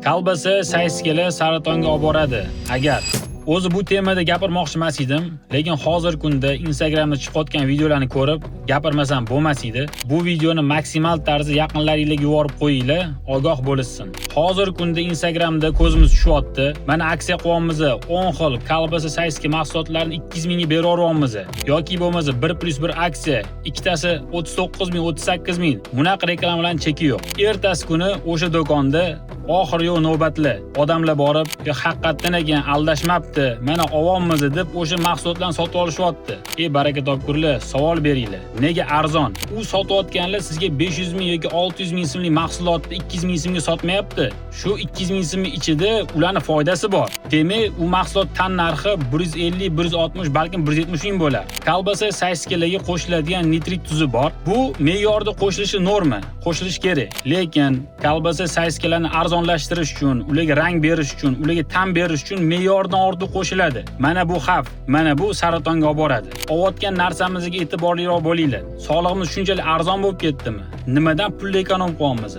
Kolbasa sayskili saratonga olib boradi. Agar o'zi bu temada gapirmoqchi emas edim, lekin hozirgi kunda Instagramda chiqayotgan videolarni ko'rib gapirmasam bo'lmas edi. Bu videoni maksimal tarzda yaqinlaringizga yuborib qo'yinglar, ogoh bo'lishsin. Hozirgi kunda Instagramda ko'zimiz tushyapti. Mana aksiya qilyapmiz. 10 xil kolbasa sayski mahsulotlarni 200 mingga beraveramiz. Yoki bo'lmasa 1+1 aksiya, ikkitasi 39 ming, 38 ming. Bunaqa reklamalarning cheki yo'q. Ertasi kuni o'sha do'konda oxir yo'q navbatli odamlar borib, haqiqatan ekan aldashmabdi, mana olyapmiz deb o'sha mahsulotlarni sotib olishyapti. Baraka topkurlar, savol beringlar. Nega arzon? U sotayotganlar sizga 500 ming yoki 600 ming so'mlik mahsulotni 200 ming so'mga sotmayapti. Shu 200 ming so'm ichida ularning foydasi bor. Demak, u mahsulot tan narxi 150, 160, balkim 170 ming bo'lar. Kolbasa sayskilarga qo'shiladigan nitrit tuzi bor. Bu me'yorda qo'shilishi norma, qo'shilish kerak. Lekin kolbasa sayskilarni arzonlashtirish uchun, ularga rang berish uchun, ularga ta'm berish uchun me'yordan ortiq qo'shiladi. Mana bu xavf, mana bu saratonga olib boradi. Olayotgan narsamizga e'tiborliroq bo'linglar. Sog'lig'imiz shunchalik arzon bo'lib ketdimi? Nimadan pulni ekonom qilyapmiz?